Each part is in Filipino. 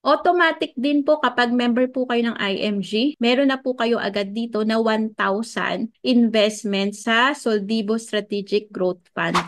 Automatic din po kapag member po kayo ng IMG, meron na po kayo agad dito na 1,000 investment sa Soldivo Strategic Growth Fund.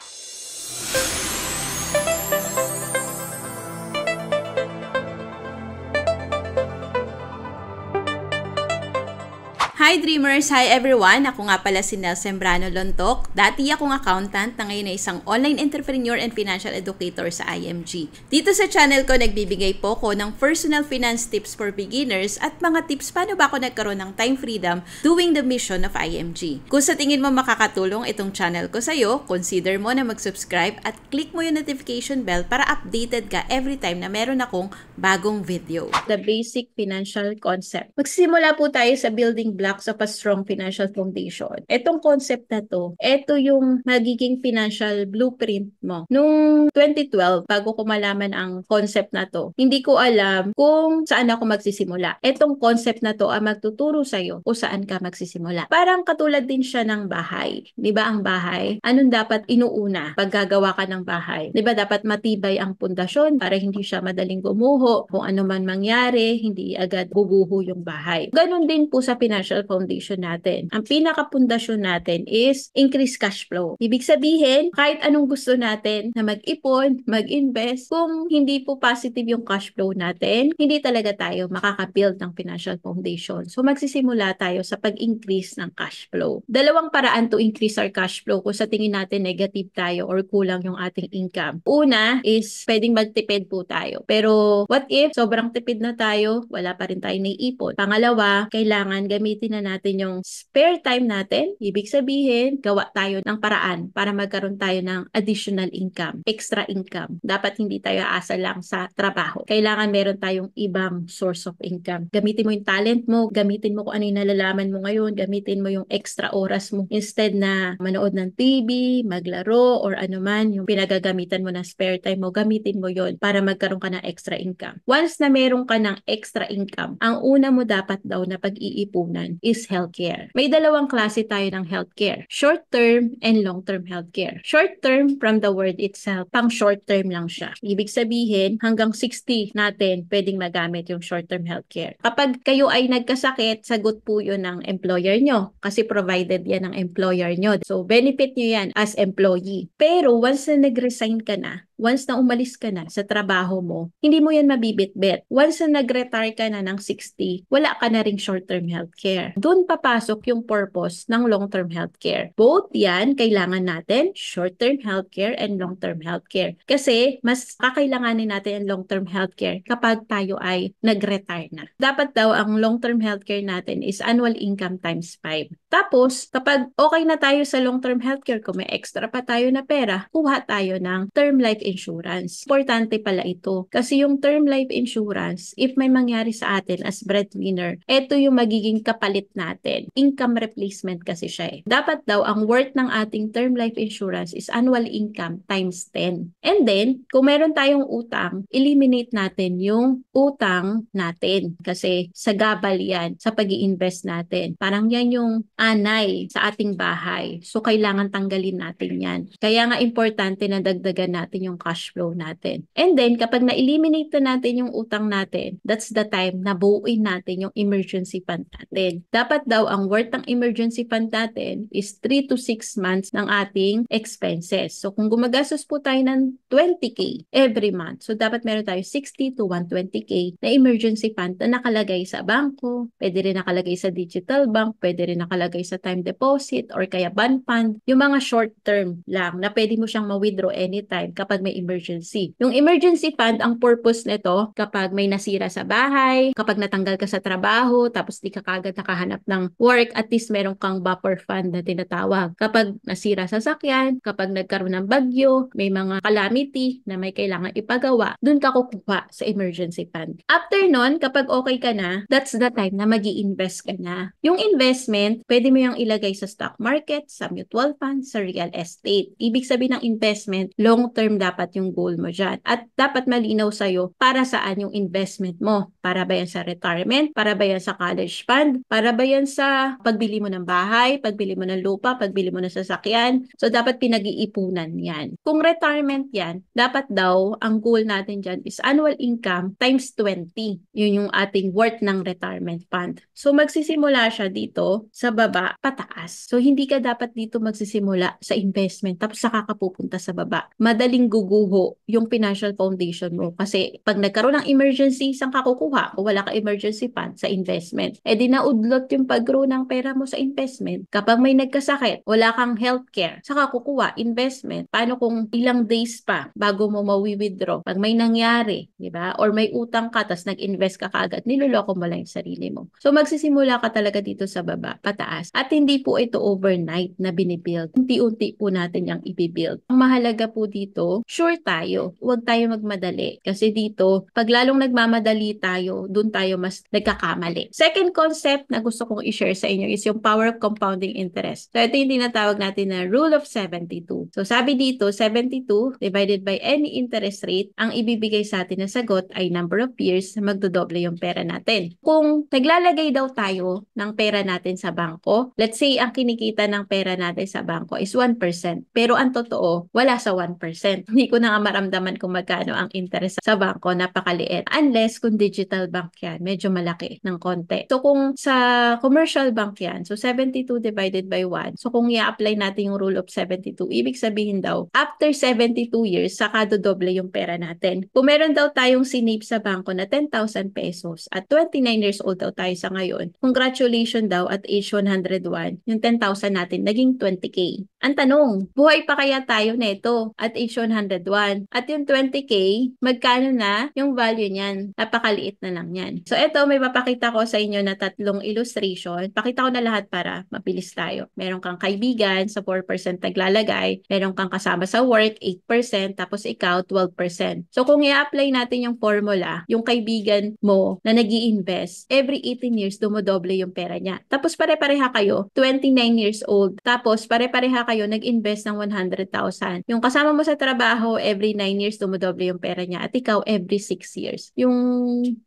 Hi Dreamers! Hi everyone! Ako nga pala si Nel Sembrano Lontok. Dati akong accountant na ngayon ay isang online entrepreneur and financial educator sa IMG. Dito sa channel ko, nagbibigay po ko ng personal finance tips for beginners at mga tips paano ba ako nagkaroon ng time freedom doing the mission of IMG. Kung sa tingin mo makakatulong itong channel ko sa'yo, consider mo na mag-subscribe at click mo yung notification bell para updated ka every time na meron akong bagong video. The basic financial concept. Magsisimula po tayo sa building blocks of a strong financial foundation. Etong concept na to, ito yung magiging financial blueprint mo. Nung 2012, bago ko malaman ang concept na to, hindi ko alam kung saan ako magsisimula. Etong concept na to ang magtuturo sa'yo kung saan ka magsisimula. Parang katulad din siya ng bahay. Di ba ang bahay? Anong dapat inuuna pag gagawa ka ng bahay? Di ba dapat matibay ang pundasyon para hindi siya madaling gumuho? Kung ano man mangyari, hindi agad guguho yung bahay. Ganon din po sa financial foundation natin. Ang pinakapundasyon natin is increase cash flow. Ibig sabihin, kahit anong gusto natin na mag-ipon, mag-invest, kung hindi po positive yung cash flow natin, hindi talaga tayo makaka-build ng financial foundation. So magsisimula tayo sa pag-increase ng cash flow. Dalawang paraan to increase our cash flow kung sa tingin natin negative tayo or kulang yung ating income. Una is pwedeng magtipid po tayo. Pero what if sobrang tipid na tayo, wala pa rin tayong naiipon? Pangalawa, kailangan gamitin na natin yung spare time natin. Ibig sabihin, gawa tayo ng paraan para magkaroon tayo ng additional income, extra income. Dapat hindi tayo asa lang sa trabaho. Kailangan meron tayong ibang source of income. Gamitin mo yung talent mo, gamitin mo kung ano yung nalalaman mo ngayon, gamitin mo yung extra oras mo. Instead na manood ng TV, maglaro, or ano man, yung pinagagamitan mo na spare time mo, gamitin mo yon para magkaroon ka ng extra income. Once na meron ka ng extra income, ang una mo dapat daw na pag-iipunan is healthcare. May dalawang klase tayo ng healthcare. Short-term and long-term healthcare. Short-term, from the word itself, pang short-term lang siya. Ibig sabihin, hanggang 60 natin pwedeng magamit yung short-term healthcare. Kapag kayo ay nagkasakit, sagot po yun ng employer nyo kasi provided yan ng employer nyo. So, benefit nyo yan as employee. Pero once na nag-resign ka na, once na umalis ka na sa trabaho mo, hindi mo yan mabibitbit. Once na nag-retire ka na ng 60, wala ka na ring short-term healthcare. Doon papasok yung purpose ng long-term healthcare. Both yan, kailangan natin, short-term healthcare and long-term healthcare. Kasi, mas kakailanganin natin ang long-term healthcare kapag tayo ay nag-retire na. Dapat daw, ang long-term healthcare natin is annual income times 5. Tapos, kapag okay na tayo sa long-term healthcare, kung may extra pa tayo na pera, kuha tayo ng term life insurance. Importante pala ito. Kasi yung term life insurance, if may mangyari sa atin as breadwinner, ito yung magiging kapalit natin. Income replacement kasi siya eh. Dapat daw, ang worth ng ating term life insurance is annual income times 10. And then, kung meron tayong utang, eliminate natin yung utang natin. Kasi sagabal yan sa pag-i-invest natin. Parang yan yung anay sa ating bahay. So, kailangan tanggalin natin yan. Kaya nga importante na dagdagan natin yung cash flow natin. And then, kapag na-eliminate na natin yung utang natin, that's the time na buuin natin yung emergency fund natin. Dapat daw, ang worth ng emergency fund natin is 3 to 6 months ng ating expenses. So, kung gumagastos po tayo ng 20K every month, so dapat meron tayo 60 to 120K na emergency fund na nakalagay sa bangko, pwede rin nakalagay sa digital bank, pwede rin nakalagay sa time deposit, or kaya bond fund, yung mga short term lang na pwede mo siyang ma-withdraw anytime kapag may emergency. Yung emergency fund, ang purpose nito, kapag may nasira sa bahay, kapag natanggal ka sa trabaho, tapos di ka kagad nakahanap ng work, at least meron kang buffer fund na tinatawag. Kapag nasira sa sakyan, kapag nagkaroon ng bagyo, may mga calamity na may kailangan ipagawa, dun ka kukuha sa emergency fund. After nun, kapag okay ka na, that's the time na mag-i-invest ka na. Yung investment, pwede mo yung ilagay sa stock market, sa mutual fund, sa real estate. Ibig sabihin ng investment, long-term dapat dapat yung goal mo dyan. At dapat malinaw sa'yo para saan yung investment mo. Para ba yan sa retirement? Para ba yan sa college fund? Para ba yan sa pagbili mo ng bahay, pagbili mo ng lupa, pagbili mo ng sasakyan? So, dapat pinag-iipunan yan. Kung retirement yan, dapat daw, ang goal natin dyan is annual income times 20. Yun yung ating worth ng retirement fund. So, magsisimula siya dito sa baba, pataas. So, hindi ka dapat dito magsisimula sa investment tapos saka ka pupunta sa baba. Madaling guguho yung financial foundation mo kasi pag nagkaroon ng emergency, saan ka kukuha? Kung wala ka emergency fund sa investment. Eh di naudlot yung pag-grow ng pera mo sa investment. Kapag may nagkasakit, wala kang healthcare, saka kukuha investment. Paano kung ilang days pa bago mo mawi-withdraw? Pag may nangyari, di ba? Or may utang ka, tas nag-invest ka kaagad, niloloko mo lang yung sarili mo. So magsisimula ka talaga dito sa baba, pataas. At hindi po ito overnight na binibuild. Unti-unti po natin yung ibibuild. Ang mahalaga po dito, sure tayo. Huwag tayo magmadali. Kasi dito, pag lalong nagmamadali tayo, dun tayo mas nagkakamali. Second concept na gusto kong i-share sa inyo is yung power of compounding interest. So ito yung tinatawag natin na rule of 72. So sabi dito, 72 divided by any interest rate, ang ibibigay sa atin na sagot ay number of years na magdodoble yung pera natin. Kung naglalagay daw tayo ng pera natin sa bangko, let's say ang kinikita ng pera natin sa bangko is 1%. Pero ang totoo, wala sa 1%. Hindi ko na nga maramdaman kung magkano ang interest sa bangko, napakaliit. Unless kung digital bank yan, medyo malaki ng konti. So kung sa commercial bank yan, so 72 divided by 1. So kung i-apply natin yung rule of 72, ibig sabihin daw, after 72 years, saka dodoble yung pera natin. Kung meron daw tayong sinave sa bangko na 10,000 pesos at 29 years old daw tayo sa ngayon, congratulations daw at age 101, yung 10,000 natin naging 20K. Ang tanong, buhay pa kaya tayo neto at age 101? At yung 20K, magkano na yung value niyan? Napakaliit na lang yan. So ito, may papakita ko sa inyo na tatlong illustration. Pakita ko na lahat para mabilis tayo. Meron kang kaibigan sa 4% naglalagay. Meron kang kasama sa work, 8%. Tapos ikaw, 12%. So kung i-apply natin yung formula, yung kaibigan mo na nag-i-invest, every 18 years, dumodoble yung pera niya. Tapos pare-pareha kayo, 29 years old. Tapos pare-pareha kayo, nag-invest ng 100,000. Yung kasama mo sa trabaho, every 9 years, dumodoble yung pera niya. At ikaw, every 6 years. Yung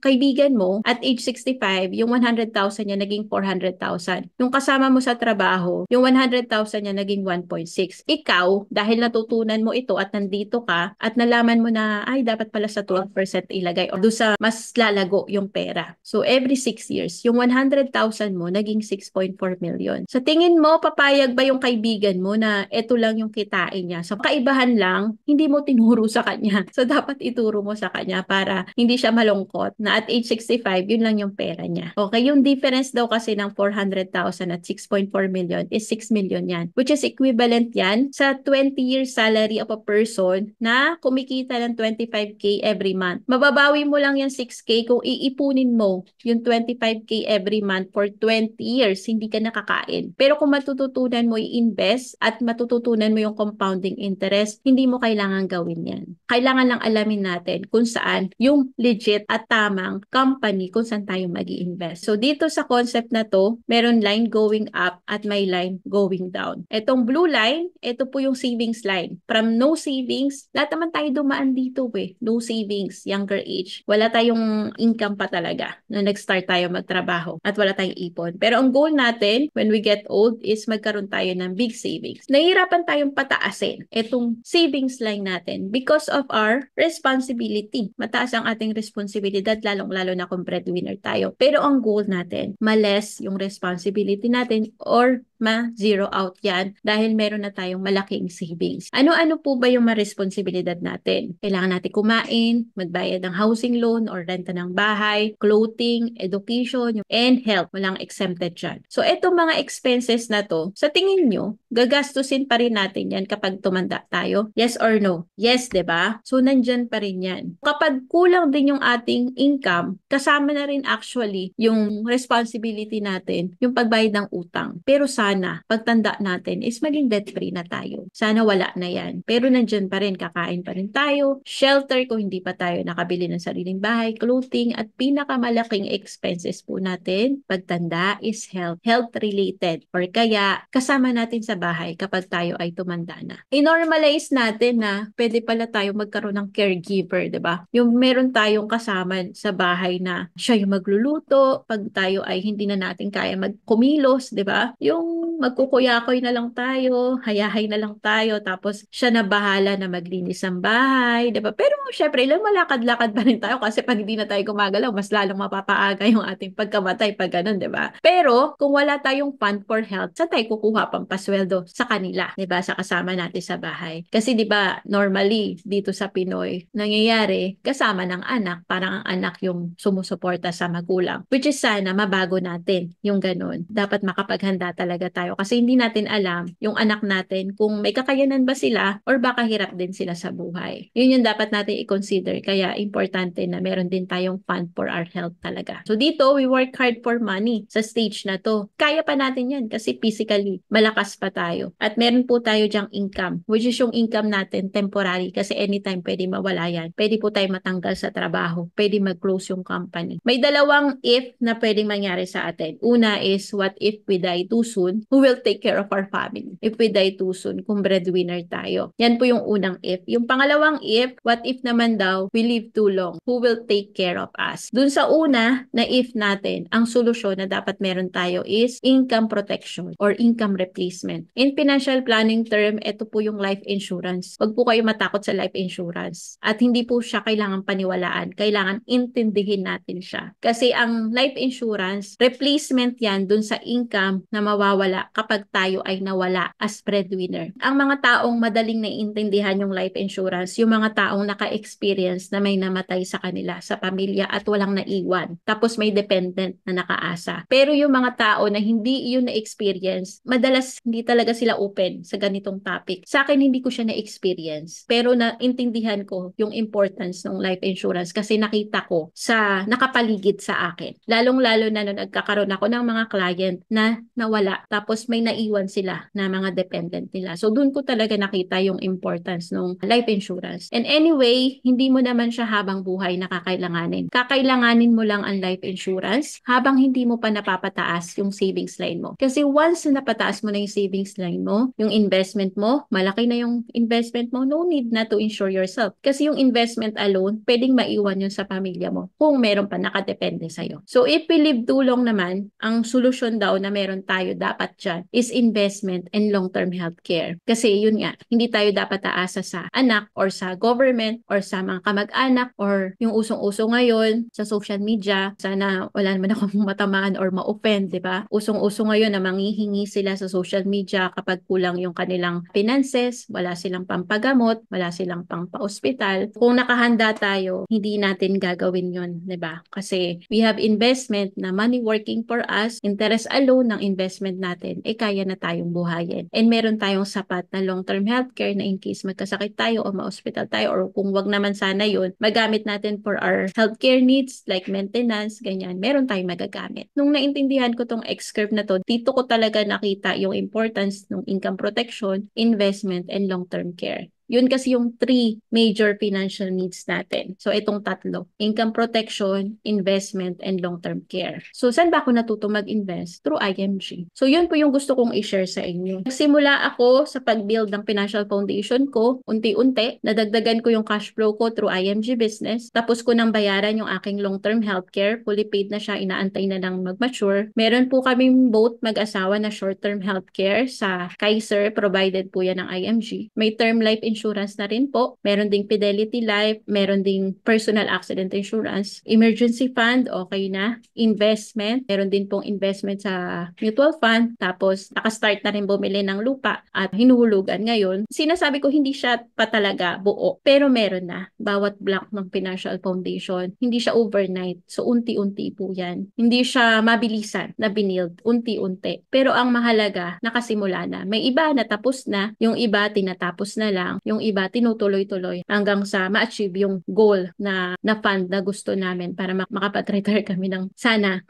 kaibigan mo, at age 65, yung 100,000 niya naging 400,000. Yung kasama mo sa trabaho, yung 100,000 niya naging 1.6. Ikaw, dahil natutunan mo ito at nandito ka, at nalaman mo na, ay, dapat pala sa 12% ilagay o doon sa mas lalago yung pera. So, every 6 years, yung 100,000 mo naging 6.4 million. Sa tingin mo, papayag ba yung kaibigan mo na ito lang yung kitain niya? So, kaibahan lang, hindi mo tinuro sa kanya. So, dapat ituro mo sa kanya para hindi siya malungkot na at age 65, yun lang yung pera niya. Okay, yung difference daw kasi ng 400,000 at 6.4 million is 6 million yan, which is equivalent yan sa 20-year salary of a person na kumikita ng 25K every month. Mababawi mo lang yung 6K kung iipunin mo yung 25K every month for 20 years, hindi ka nakakain. Pero kung matututunan mo i-invest at matututunan mo yung compounding interest, hindi mo kailangan gawin yan. Kailangan lang alamin natin kung saan yung legit at tamang company kung saan tayo mag-i-invest. So dito sa concept na to, meron line going up at may line going down. Etong blue line, ito po yung savings line. From no savings, lahat naman tayo dumaan dito No savings, younger age. Wala tayong income pa talaga na nag-start tayo magtrabaho at wala tayong ipon. Pero ang goal natin when we get old is magkaroon tayo ng big savings. Nahihirapan tayong pataasin itong savings line natin because of our responsibility. Mataas ang ating responsibilidad lalong-lalo na kung breadwinner tayo. Pero ang goal natin, ma-less yung responsibility natin or ma-zero out yan dahil meron na tayong malaking savings. Ano-ano po ba yung ma-responsibilidad natin? Kailangan natin kumain, magbayad ng housing loan or renta ng bahay, clothing, education, and health. Walang exempted dyan. So, itong mga expenses na to, sa tingin nyo, gagastusin pa rin natin yan kapag tumanda tayo? Yes or no? Yes, diba? So, nandyan pa rin yan. Kapag kulang din yung ating income, kasama na rin actually yung responsibility natin, yung pagbayad ng utang. Pero sana, pagtanda natin is maging debt-free na tayo. Sana wala na yan. Pero nandyan pa rin, kakain pa rin tayo, shelter kung hindi pa tayo nakabili ng sariling bahay, clothing, at pinakamalaking expenses po natin, pagtanda is health. Health-related. Or kaya, kasama natin sa bahay bahay kapag tayo ay tumanda na. I-normalize natin na pwede pala tayo magkaroon ng caregiver, 'di ba? Yung meron tayong kasama sa bahay na siya yung magluluto pag tayo ay hindi na natin kaya magkumilos, 'di ba? Yung magkukuyakoy na lang tayo, hayahay na lang tayo, tapos siya na bahala na maglinis ng bahay, 'di ba? Pero syempre, malakad-lakad pa rin tayo kasi pag hindi na tayo gumagalaw, mas lalong mapapaaga yung ating pagkamatay pag ganun, 'di ba? Pero kung wala tayong fund for health, saan tayo kukuha pang pasweldo? Sa kanila, 'di ba? Sa kasama natin sa bahay. Kasi 'di ba, normally dito sa Pinoy, nangyayari kasama ng anak, parang ang anak yung sumusuporta sa magulang. Which is sana mabago natin yung ganun. Dapat makapaghanda talaga tayo kasi hindi natin alam yung anak natin kung may kakayanan ba sila or baka hirap din sila sa buhay. Yun yung dapat natin i-consider. Kaya importante na meron din tayong fund for our health talaga. So dito, we work hard for money sa stage na to. Kaya pa natin yan kasi physically malakas pa tayo. At meron po tayo dyang income, which is yung income natin temporary kasi anytime pwede mawala yan. Pwede po tayo matanggal sa trabaho. Pwede mag-close yung company. May dalawang if na pwedeng mangyari sa atin. Una is, what if we die too soon? Who will take care of our family? If we die too soon, kung breadwinner tayo. Yan po yung unang if. Yung pangalawang if, what if naman daw we live too long? Who will take care of us? Dun sa una na if natin, ang solusyon na dapat meron tayo is income protection or income replacement. In financial planning term, ito po yung life insurance. Huwag po kayo matakot sa life insurance. At hindi po siya kailangan paniwalaan. Kailangan intindihin natin siya. Kasi ang life insurance, replacement yan dun sa income na mawawala kapag tayo ay nawala as breadwinner. Ang mga taong madaling naiintindihan yung life insurance, yung mga taong naka-experience na may namatay sa kanila, sa pamilya at walang naiwan. Tapos may dependent na nakaasa. Pero yung mga tao na hindi yun na-experience, madalas hindi talaga sila open sa ganitong topic. Sa akin, hindi ko siya na-experience. Pero naintindihan ko yung importance ng life insurance kasi nakita ko sa nakapaligid sa akin. Lalong-lalo na nung nagkakaroon ako ng mga client na nawala. Tapos may naiwan sila na mga dependent nila. So doon ko talaga nakita yung importance ng life insurance. And anyway, hindi mo naman siya habang buhay na kakailanganin. Kakailanganin mo lang ang life insurance habang hindi mo pa napapataas yung savings line mo. Kasi once na napataas mo na yung savings line mo, yung investment mo, malaki na yung investment mo, no need na to insure yourself. Kasi yung investment alone, pwedeng maiwan yun sa pamilya mo kung meron pa nakadepende sa'yo. So if we live too long naman, ang solusyon daw na meron tayo dapat dyan is investment and long-term healthcare. Kasi yun nga, hindi tayo dapat aasa sa anak or sa government or sa mga kamag-anak or yung usong-uso ngayon sa social media. Sana wala naman akong matamaan or ma-offend, di ba? Usong-uso ngayon na manghihingi sila sa social media kapag kulang yung kanilang finances, wala silang pampagamot, wala silang pang-pa-hospital. Kung nakahanda tayo, hindi natin gagawin yun, di ba? Kasi we have investment na money working for us, interest alone ng investment natin, kaya na tayong buhayin. And meron tayong sapat na long-term healthcare na in case magkasakit tayo o ma-hospital tayo or kung wag naman sana yun, magamit natin for our healthcare needs like maintenance, ganyan, meron tayong magagamit. Nung naintindihan ko tong X-curve na to, dito ko talaga nakita yung importance ng income protection, investment, and long-term care. Yun kasi yung 3 major financial needs natin. So, itong tatlo. Income protection, investment, and long-term care. So, saan ba ako natuto mag-invest? Through IMG. So, yun po yung gusto kong i-share sa inyo. Nagsimula ako sa pag-build ng financial foundation ko, unti-unti. Nadagdagan ko yung cash flow ko through IMG business. Tapos ko nang bayaran yung aking long-term healthcare. Fully paid na siya, inaantay na lang mag-mature. Meron po kaming both mag-asawa na short-term healthcare sa Kaiser. Provided po yan ng IMG. May term life insurance na rin po. Meron ding Fidelity Life, meron ding personal accident insurance, emergency fund, okay na, investment, meron din pong investment sa mutual fund, tapos nakastart na rin bumili ng lupa at hinuhulugan ngayon. Sinasabi ko hindi siya pa talaga buo, pero meron na. Bawat block ng financial foundation, hindi siya overnight. So unti-unti po yan. Hindi siya mabilisan na binild, unti-unti. Pero ang mahalaga, nakasimula na. May iba natapos na, yung iba tinatapos na lang, Yung iba, tinutuloy-tuloy hanggang sa ma-achieve yung goal na fund na gusto namin para makapat-retire kami ng sana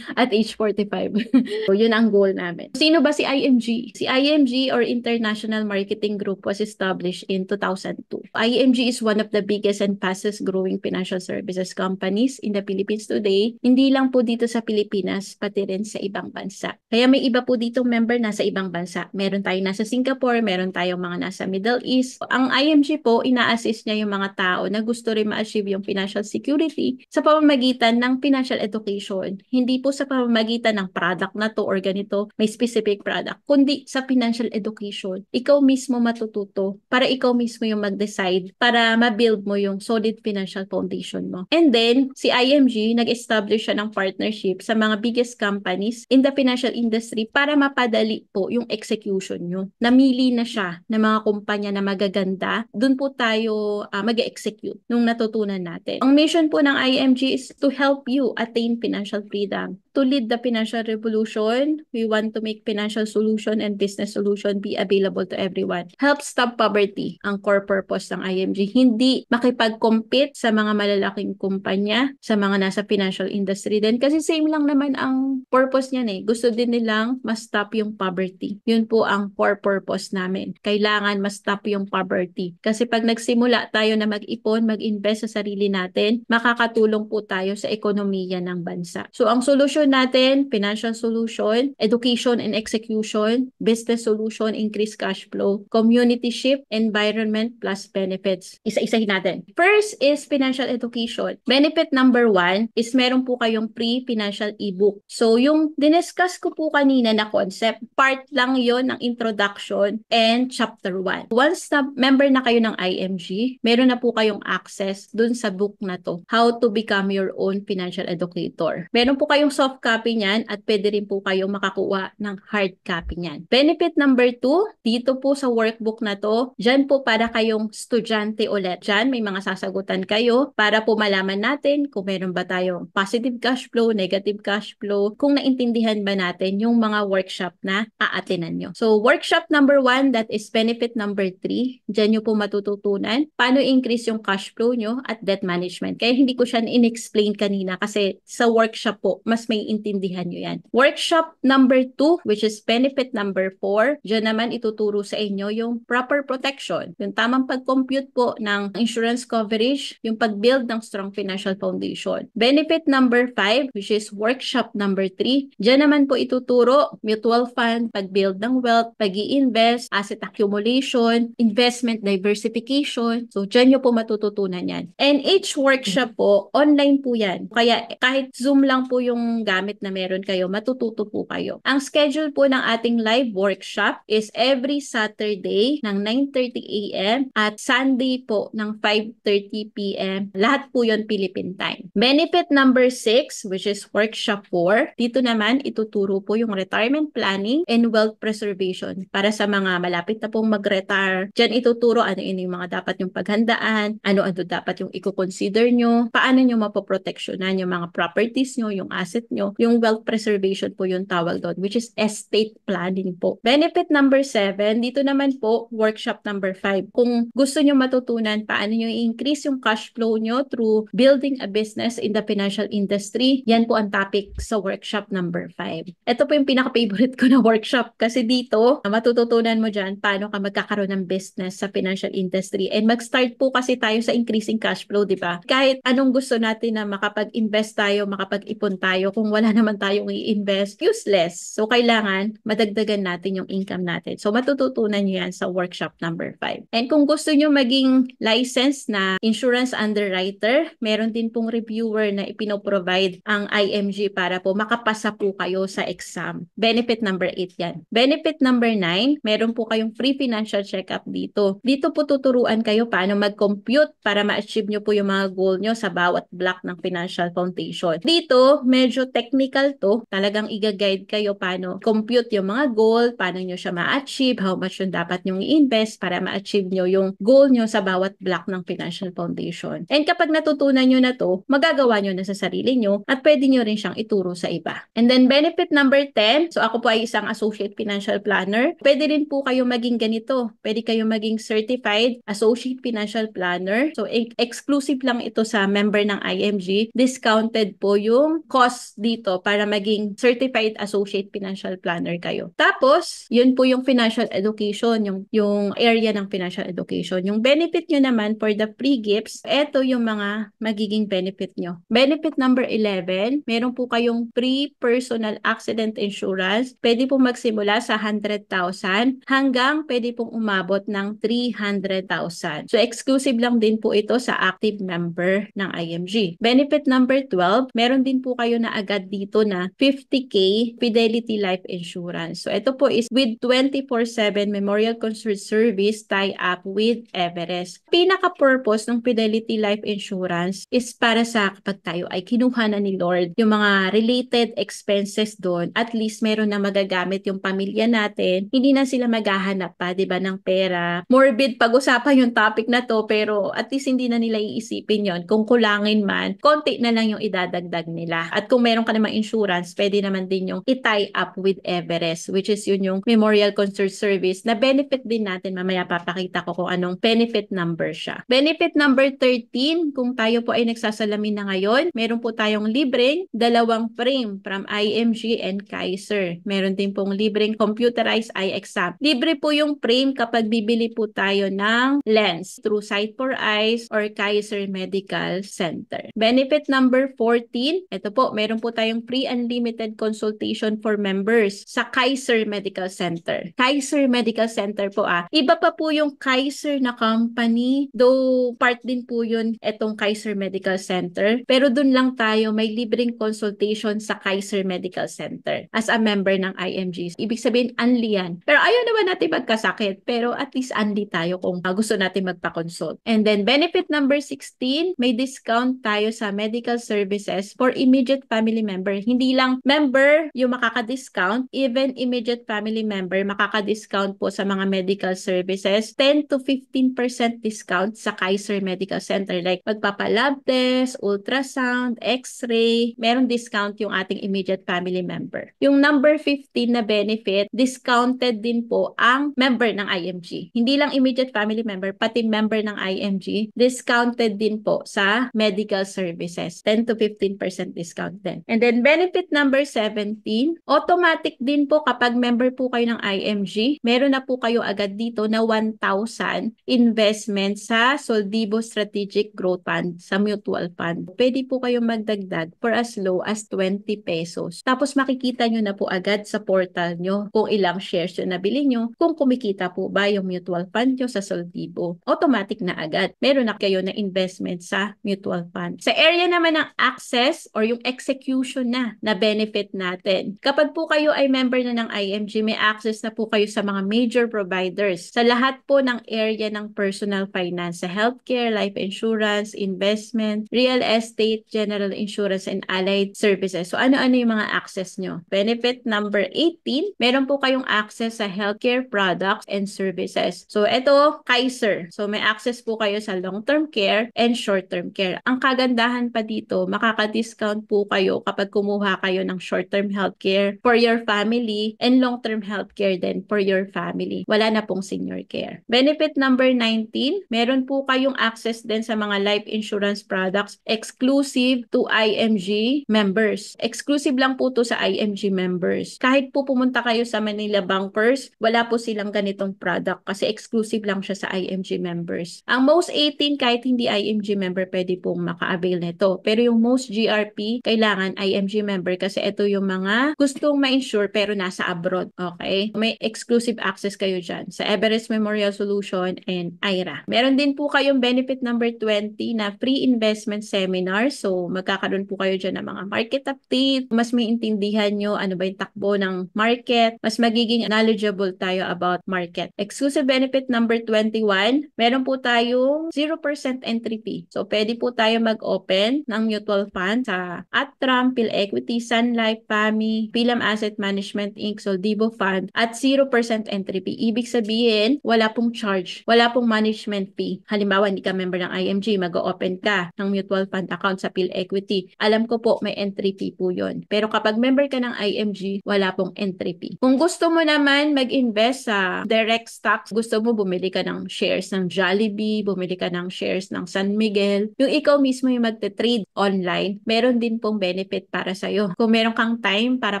at age 45. So, yun ang goal namin. Sino ba si IMG? Si IMG or International Marketing Group was established in 2002. IMG is one of the biggest and fastest growing financial services companies in the Philippines today. Hindi lang po dito sa Pilipinas, pati rin sa ibang bansa. Kaya may iba po ditong member nasa ibang bansa. Meron tayong nasa Singapore, meron tayong mga nasa Middle East. Ang IMG po, ina-assist niya yung mga tao na gusto rin ma-achieve yung financial security sa pamamagitan ng financial education. Hindi po sa pamamagitan ng product na to or ganito, may specific product, kundi sa financial education. Ikaw mismo matututo para ikaw mismo yung mag-decide para ma-build mo yung solid financial foundation mo. And then, si IMG, nag-establish siya ng partnership sa mga biggest companies in the financial industry para mapadali po yung execution nyo. Namili na siya ng mga kumpanya na magaganda. Doon po tayo mag-execute nung natutunan natin. Ang mission po ng IMG is to help you attain financial freedom. To lead the financial revolution, we want to make financial solution and business solution be available to everyone. Help stop poverty, ang core purpose ng IMG. Hindi makipag-compete sa mga malalaking kumpanya, sa mga nasa financial industry din. Kasi same lang naman ang purpose niyan eh. Gusto din nilang ma-stop yung poverty. Yun po ang core purpose namin. Kailangan ma-stop yung poverty. Kasi pag nagsimula tayo na mag-ipon, mag-invest sa sarili natin, makakatulong po tayo sa ekonomiya ng bansa. So ang solution natin, financial solution, education and execution, business solution, increase cash flow, community shift, environment plus benefits. Isa-isahin natin. First is financial education. Benefit number 1 is meron po kayong free financial ebook. So yung diniscuss ko po kanina na concept, part lang yon ng introduction and chapter 1. Once na member na kayo ng IMG, meron na po kayong access dun sa book na to, How to Become Your Own Financial Educator. Meron po kayong soft copy niyan at pwede rin po kayong makakuha ng hard copy niyan. Benefit number 2, dito po sa workbook na to, dyan po para kayong estudyante ulit. Dyan may mga sasagutan kayo para po malaman natin kung meron ba tayong positive cash flow, negative cash flow, kung naintindihan ba natin yung mga workshop na aatinan nyo. So, workshop number 1, that is benefit number 3. Dyan nyo po matututunan paano increase yung cash flow nyo at debt management. Kaya hindi ko siya in-explain kanina kasi sa workshop po, mas may intindihan nyo yan. Workshop number 2, which is benefit number 4, dyan naman ituturo sa inyo yung proper protection, yung tamang pag-compute po ng insurance coverage, yung pag-build ng strong financial foundation. Benefit number 5, which is workshop number 3, dyan naman po ituturo mutual fund, pag-build ng wealth, pag-i-invest, asset accumulation, investment diversification. So, dyan nyo po matututunan yan. And each workshop po, online po yan. Kaya kahit Zoom lang po yung gamit na meron kayo, matututo po kayo. Ang schedule po ng ating live workshop is every Saturday ng 9:30 a.m. at Sunday po ng 5:30 p.m. Lahat po yon Philippine time. Benefit number 6, which is workshop 4, dito naman ituturo po yung retirement planning and wealth preservation para sa mga malapit na pong mag-retire. Diyan ituturo ano yung mga dapat yung paghandaan, ano dapat yung i-consider nyo, paano nyo mapoproteksyonan yung mga properties nyo, yung asset nyo, yung wealth preservation po yung tawag doon, which is estate planning po. Benefit number 7, dito naman po, workshop number 5. Kung gusto nyo matutunan paano nyo i-increase yung cash flow nyo through building a business in the financial industry, yan po ang topic sa workshop number 5. Ito po yung pinaka-favorite ko na workshop kasi dito, matututunan mo dyan paano ka magkakaroon ng business sa financial industry. And mag-start po kasi tayo sa increasing cash flow, di ba? Kahit anong gusto natin na makapag-invest tayo, makapag-ipon tayo, kung wala naman tayong i-invest, useless. So, kailangan madagdagan natin yung income natin. So, matututunan nyo yan sa workshop number 5. And kung gusto nyo maging licensed na insurance underwriter, meron din pong reviewer na ipinoprovide ang IMG para po makapasa po kayo sa exam. Benefit number 8 yan. Benefit number 9, meron po kayong free financial check-up dito. Dito po tuturuan kayo paano mag-compute para ma-achieve nyo po yung mga goal nyo sa bawat block ng financial foundation. Dito, medyo technical to. Talagang i-guide kayo paano compute yung mga goal, paano nyo siya ma-achieve, how much yung dapat nyong i-invest para ma-achieve nyo yung goal nyo sa bawat block ng financial foundation. And kapag natutunan nyo na to, magagawa nyo na sa sarili nyo at pwede nyo rin siyang ituro sa iba. And then benefit number 10, so ako po ay isang associate financial planner. Pwede rin po kayo maging ganito. Pwede kayo maging certified associate financial planner. So exclusive lang ito sa member ng IMG. Discounted po yung cost dito para maging certified associate financial planner kayo. Tapos, yun po yung financial education, yung area ng financial education. Yung benefit nyo naman for the free gifts, eto yung mga magiging benefit nyo. Benefit number 11, meron po kayong free personal accident insurance. Pwede po magsimula sa 100,000 hanggang pwede pong umabot ng 300,000. So, exclusive lang din po ito sa active member ng IMG. Benefit number 12, meron din po kayo na agad dito na 50K Fidelity Life Insurance. So, ito po is with 24/7 Memorial Concert Service tie-up with Everest. Pinaka-purpose ng Fidelity Life Insurance is para sa kapag tayo ay kinuha na ni Lord yung mga related expenses doon, at least meron na magagamit yung pamilya natin. Hindi na sila maghahanap pa, di ba, ng pera. Morbid pag-usapan yung topic na to, pero at least hindi na nila iisipin yon. Kung kulangin man, konti na lang yung idadagdag nila. At kung meron ka namang insurance, pwede naman din yung i-tie up with Everest, which is yun yung Memorial Concert Service na benefit din natin. Mamaya papakita ko kung anong benefit number siya. Benefit number 13, kung tayo po ay nagsasalamin na ngayon, meron po tayong libreng 2 frame from IMG and Kaiser. Meron din pong libreng computerized eye exam. Libre po yung frame kapag bibili po tayo ng lens through Sight for Eyes or Kaiser Medical Center. Benefit number 14, ito po, meron po tayong free unlimited consultation for members sa Kaiser Medical Center. Kaiser Medical Center po iba pa po yung Kaiser na company, though part din po yun itong Kaiser Medical Center, pero dun lang tayo may libreng consultation sa Kaiser Medical Center as a member ng IMG. Ibig sabihin, unli yan. Pero ayaw naman natin magkasakit, pero at least unli tayo kung gusto natin magpa-consult. And then benefit number 16, may discount tayo sa medical services for immediate family member. Hindi lang member yung makaka-discount, even immediate family member makaka-discount po sa mga medical services. 10 to 15% discount sa Kaiser Medical Center, like magpapa-lab test, ultrasound, x-ray, merong discount yung ating immediate family member. Yung number 15 na benefit, discounted din po ang member ng IMG. Hindi lang immediate family member, pati member ng IMG, discounted din po sa medical services. 10 to 15% discount din. And then benefit number 17, automatic din po kapag member po kayo ng IMG, meron na po kayo agad dito na 1,000 investment sa Soldibo Strategic Growth Fund, sa mutual fund. Pwede po kayo magdagdag for as low as 20 pesos. Tapos makikita nyo na po agad sa portal nyo kung ilang shares yung nabili nyo, kung kumikita po ba yung mutual fund nyo sa Soldibo. Automatic na agad. Meron na kayo na investment sa mutual fund. Sa area naman ng access or yung execution na benefit natin. Kapag po kayo ay member na ng IMG, may access na po kayo sa mga major providers. Sa lahat po ng area ng personal finance, sa healthcare, life insurance, investment, real estate, general insurance, and allied services. So ano-ano yung mga access nyo? Benefit number 18, meron po kayong access sa healthcare products and services. So ito, Kaiser. So may access po kayo sa long-term care and short-term care. Ang kagandahan pa dito, makaka-discount po kayo kapag kumuha kayo ng short-term healthcare for your family and long-term healthcare din for your family. Wala na pong senior care. Benefit number 19, meron po kayong access din sa mga life insurance products exclusive to IMG members. Exclusive lang po to sa IMG members. Kahit po pumunta kayo sa Manila Bankers, wala po silang ganitong product kasi exclusive lang siya sa IMG members. Ang most 18, kahit hindi IMG member, pwede pong maka-avail nito. Pero yung most GRP, kailangan IMG member kasi ito yung mga gustong ma-insure pero nasa abroad. Okay? May exclusive access kayo dyan sa Everest Memorial Solution and IRA. Meron din po kayong benefit number 20 na free investment seminar. So, magkakaroon po kayo dyan ng mga market update. Mas may intindihan nyo ano ba yung takbo ng market. Mas magiging knowledgeable tayo about market. Exclusive benefit number 21, meron po tayong 0% entry fee. So, pwede po tayo mag-open ng mutual fund sa Atra, Income, PhilEquity, Sun Life, PAMI, Pilam Asset Management Inc., Soldivo Fund, at 0% entry fee. Ibig sabihin, wala pong charge, wala pong management fee. Halimbawa, hindi ka member ng IMG, mag-open ka ng mutual fund account sa PhilEquity. Alam ko po, may entry fee po yun. Pero kapag member ka ng IMG, wala pong entry fee. Kung gusto mo naman mag-invest sa direct stocks, gusto mo bumili ka ng shares ng Jollibee, bumili ka ng shares ng San Miguel, yung ikaw mismo yung magte-trade online, meron din pong benefit para sa'yo. Kung meron kang time para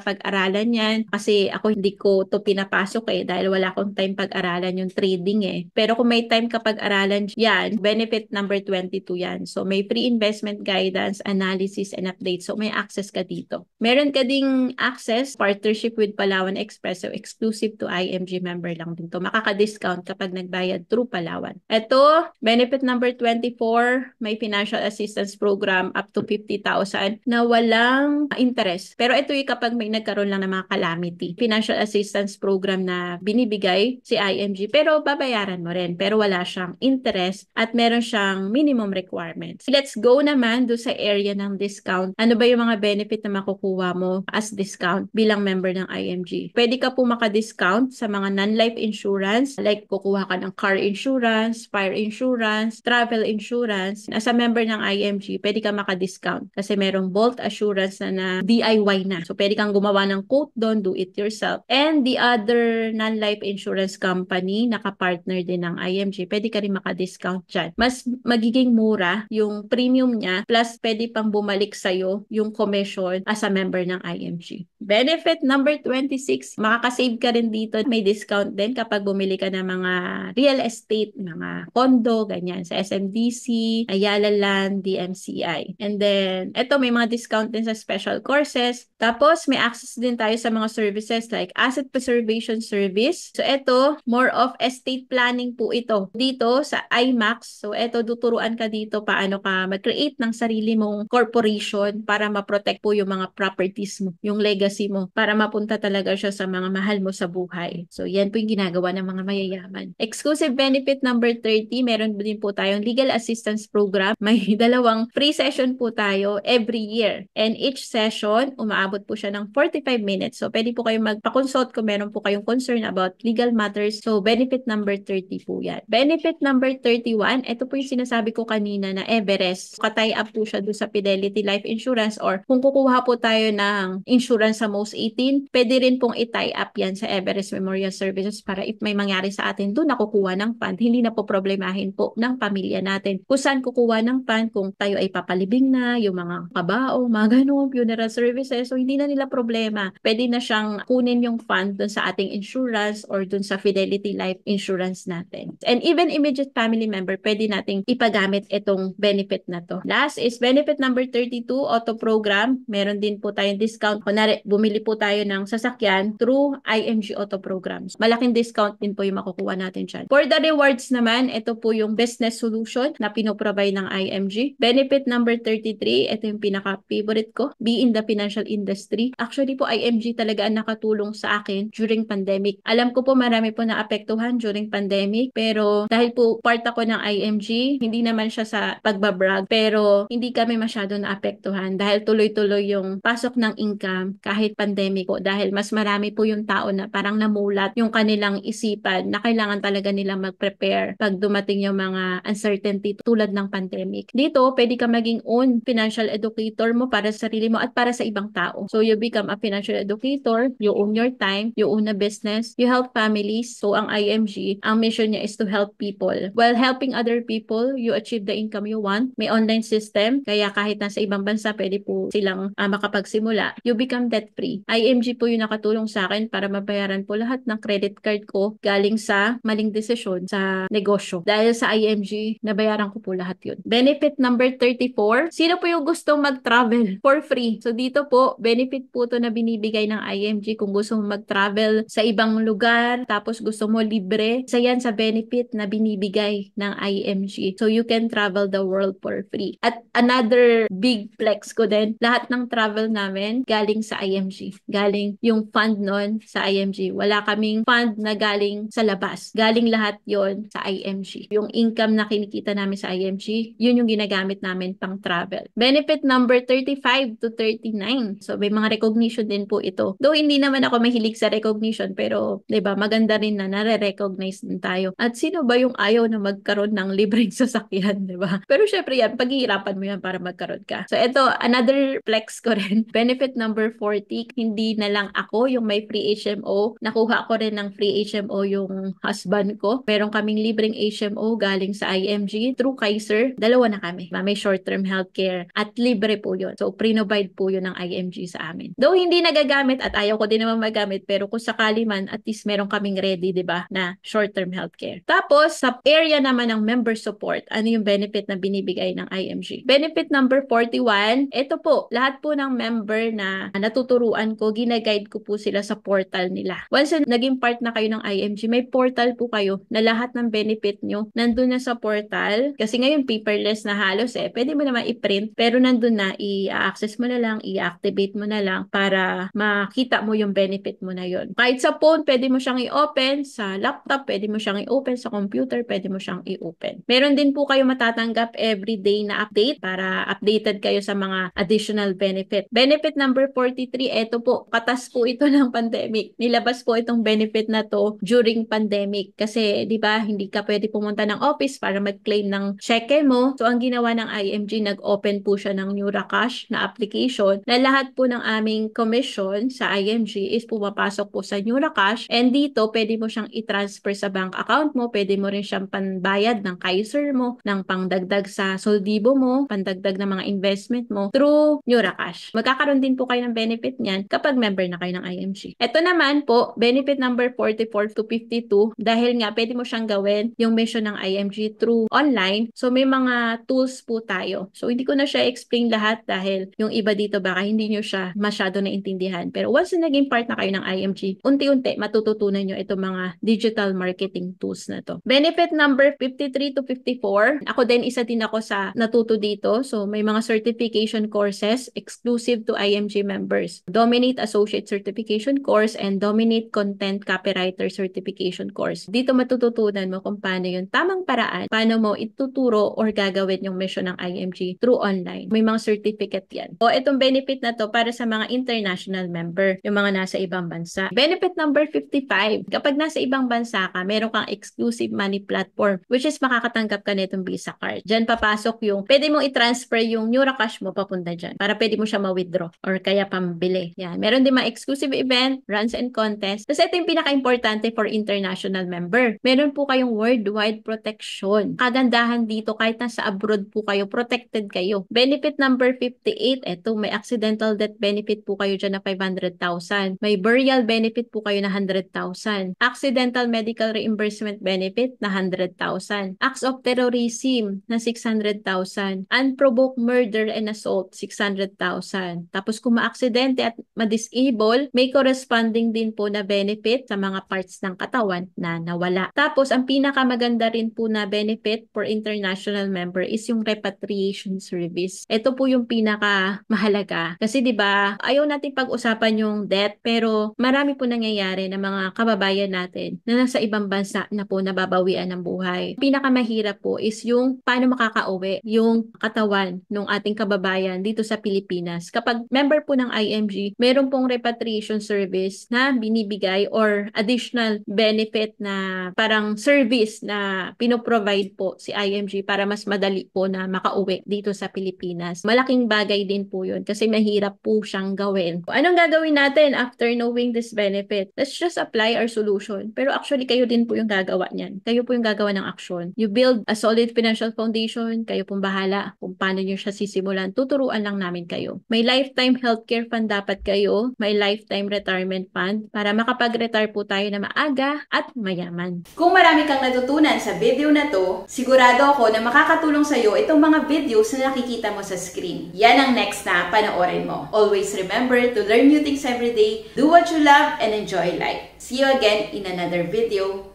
pag-aralan yan, kasi ako hindi ko to pinapasok dahil wala akong time pag-aralan yung trading Pero kung may time ka pag-aralan yan, benefit number 22 yan. So may free investment guidance, analysis, and updates. So may access ka dito. Meron ka ding access, partnership with Palawan Express, so exclusive to IMG member lang din to. Makaka-discount kapag nagbayad through Palawan. Ito, benefit number 24, may financial assistance program up to 50,000 na walang interest. Pero ito yung kapag may nagkaroon lang ng mga calamity. Financial assistance program na binibigay si IMG, pero babayaran mo rin. Pero wala siyang interest at meron siyang minimum requirements. Let's go naman do sa area ng discount. Ano ba yung mga benefit na makukuha mo as discount bilang member ng IMG? Pwede ka po maka-discount sa mga non-life insurance, like kukuha ka ng car insurance, fire insurance, travel insurance. As a member ng IMG, pwede ka maka-discount kasi merong Bolt Assurance na DIY na. So, pwede kang gumawa ng quote doon, do it yourself. And the other non-life insurance company, naka-partner din ng IMG, pwede ka rin maka-discount dyan. Mas magiging mura yung premium niya, plus pwede pang bumalik sa'yo yung commission as a member ng IMG. Benefit number 26, makakasave ka rin dito. May discount din kapag bumili ka ng mga real estate, mga condo, ganyan, sa SMDC, Ayala Land, DMCI. And then, eto may mga discount din sa special courses. Tapos, may access din tayo sa mga services like asset preservation service. So, eto, more of estate planning po ito. Dito sa IMAX, so eto, tuturuan ka dito paano ka mag-create ng sarili mong corporation para ma-protect po yung mga properties mo, yung legacy mo, para mapunta talaga siya sa mga mahal mo sa buhay. So, yan po yung ginagawa ng mga mayayaman. Exclusive benefit number 30, meron din po tayong legal assistance program. May dalawang free session po tayo every year. And each session, umaabot po siya ng 45 minutes. So, pwede po kayong magpa-consult kung meron po kayong concern about legal matters. So, benefit number 30 po yan. Benefit number 31, ito po yung sinasabi ko kanina na Everest. Katay up po siya doon sa Fidelity Life Insurance, or kung kukuha po tayo ng insurance sa Most 18, pwede rin pong i-tie up yan sa Everest Memorial Services para if may mangyari sa atin, doon nakukuha ng fund. Hindi na po problemahin po ng pamilya natin. Kung saan kukuha ng fund, kung tayo ay papalibing na, yung mga kabao, mga ganun, funeral services, so hindi na nila problema. Pwede na siyang kunin yung fund doon sa ating insurance or doon sa Fidelity Life Insurance natin. And even immediate family member, pwede nating ipagamit itong benefit na to. Last is benefit number 32, auto program. Meron din po tayong discount. Kunwari, bumili po tayo ng sasakyan through IMG auto programs. Malaking discount din po yung makukuha natin dyan. For the rewards naman, ito po yung business solution na pinoprovide ng IMG. Benefit number 33, ito yung pinaka-favorite ko. Be in the financial industry. Actually po, IMG talaga ang nakatulong sa akin during pandemic. Alam ko po marami po naapektuhan during pandemic, pero dahil po part ako ng IMG, hindi naman siya sa pagbabrag, pero hindi kami masyado naapektuhan dahil tuloy-tuloy yung pasok ng income kahit pandemic po, dahil mas marami po yung tao na parang namulat yung kanilang isipan na kailangan talaga nilang mag-prepare pag dumating yung mga uncertainty tulad ng pandemic. Dito, pwede ka maging own financial educator mo para sa sarili mo at para sa ibang tao. So, you become a financial educator, you own your time, you own a business, you help families. So, ang IMG, ang mission niya is to help people. While helping other people, you achieve the income you want. May online system, kaya kahit nasa ibang bansa, pwede po silang makapagsimula. You become debt-free. IMG po yung nakatulong sa akin para mabayaran po lahat ng credit card ko galing sa maling desisyon sa negosyo. Dahil sa IMG, nabayaran ko po lahat yun. Benefit number 34, sino po yung gustong mag-travel for free? So dito po, benefit po to na binibigay ng IMG kung gusto mo mag-travel sa ibang lugar, tapos gusto mo libre. Isa yan sa benefit na binibigay ng IMG. So you can travel the world for free. At another big flex ko din, lahat ng travel namin galing sa IMG. Galing yung fund nun sa IMG. Wala kaming fund na galing sa labas. Galing lahat yon sa IMG. Yung income na kinikita namin sa IMG, yun yung ginagamit namin pang travel. Benefit number 35, 35 to 39. So, may mga recognition din po ito. Though hindi naman ako mahilig sa recognition, pero 'di ba, maganda rin na nare-recognize din tayo. At sino ba yung ayaw na magkaroon ng libreng sasakyan, 'di ba? Pero syempre yan, paghihirapan mo yan para magkaroon ka. So, ito, another flex ko rin. Benefit number 40, hindi na lang ako yung may free HMO. Nakuha ko rin ng free HMO yung husband ko. Meron kaming libreng HMO galing sa IMG through Kaiser. Dalawa na kami. May short-term healthcare at libre po yun. So, pre-provide po yun ng IMG sa amin. Though hindi nagagamit at ayaw ko din naman magamit, pero kung sakali man, at least meron kaming ready, di ba, na short-term healthcare. Tapos, sa area naman ng member support, ano yung benefit na binibigay ng IMG? Benefit number 41, ito po, lahat po ng member na natuturuan ko, ginaguide ko po sila sa portal nila. Once naging part na kayo ng IMG, may portal po kayo na lahat ng benefit nyo nandun na sa portal. Kasi ngayon paperless na halos pwede mo naman i-print, pero nandun na, i-access mo na lang, i-activate mo na lang para makita mo yung benefit mo na yon. Kahit sa phone, pwede mo siyang i-open, sa laptop, pwede mo siyang i-open, sa computer, pwede mo siyang i-open. Meron din po kayo matatanggap everyday na update para updated kayo sa mga additional benefit. Benefit number 43, eto po, katas po ito ng pandemic. Nilabas po itong benefit na to during pandemic kasi 'di ba, hindi ka pwede pumunta ng office para mag-claim ng cheque mo. So ang ginawa ng IMG, nag-open po siya ng NeuraCash na application na lahat po ng aming commission sa IMG is pumapasok po sa NeuraCash, and dito pwede mo siyang i-transfer sa bank account mo, pwede mo rin siyang panbayad ng Kaiser mo, ng pangdagdag sa soldibo mo, pandagdag ng mga investment mo through NeuraCash. Magkakaroon din po kayo ng benefit niyan kapag member na kayo ng IMG. Ito naman po, benefit number 44 to 52, dahil nga pwede mo siyang gawin yung mission ng IMG through online. So may mga tools po tayo. So hindi ko na siya explain lahat dahil yung iba dito baka hindi nyo siya masyado naintindihan. Pero once na naging part na kayo ng IMG, unti-unti matututunan nyo itong mga digital marketing tools na to. Benefit number 53 to 54. Ako din, isa din ako sa natuto dito. So may mga certification courses exclusive to IMG members. Dominate Associate Certification Course and Dominate Content Copywriter Certification Course. Dito matututunan mo kung paano yung tamang paraan, paano mo ituturo or gagawin yung mission ng IMG through online. May mga certificate yan. O itong benefit na to para sa mga international member, yung mga nasa ibang bansa. Benefit number 55. Kapag nasa ibang bansa ka, meron kang exclusive money platform, which is makakatanggap ka nitong Visa card. Diyan papasok yung, pwede mong i-transfer yung NeuraCash mo papunta dyan para pwede mo siya ma-withdraw or kaya pambili. Yan. Meron din mga exclusive event, runs and contests. Kasi ito yung pinaka-importante for international member. Meron po kayong worldwide protection. Kagandahan dito, kahit nasa abroad po kayo, protected kayo. Benefit number 58, eto, may accidental death benefit po kayo dyan na 500,000. May burial benefit po kayo na 100,000. Accidental medical reimbursement benefit na 100,000. Acts of terrorism na 600,000. Unprovoked murder and assault, 600,000. Tapos kung ma-aksidente at ma-disable, may corresponding din po na benefit sa mga parts ng katawan na nawala. Tapos ang pinakamaganda rin po na benefit for international member is yung repatriation service. Ito po yung pinaka mahalaga. Kasi 'di ba, ayaw natin pag-usapan yung death, pero marami po nangyayari na mga kababayan natin na nasa ibang bansa na po nababawian ng buhay. Pinakamahirap po is yung paano makakauwi yung katawan ng ating kababayan dito sa Pilipinas. Kapag member po ng IMG, meron pong repatriation service na binibigay or additional benefit na parang service na pinoprovide po si IMG para mas madali po na makauwi dito sa Pilipinas. Malaking bagay din po yun kasi mahirap po siyang gawin. Anong gagawin natin after knowing this benefit? Let's just apply our solution. Pero actually, kayo din po yung gagawa niyan. Kayo po yung gagawa ng action. You build a solid financial foundation. Kayo pong bahala kung paano nyo siya sisimulan. Tuturuan lang namin kayo. May lifetime healthcare fund dapat kayo. May lifetime retirement fund para makapag-retire po tayo na maaga at mayaman. Kung marami kang natutunan sa video na to, sigurado ako na makakatulong sa'yo itong mga videos na nakikita mo sa screen. Yan ang next na panoorin mo. Always remember to learn new things every day, do what you love, and enjoy life. See you again in another video.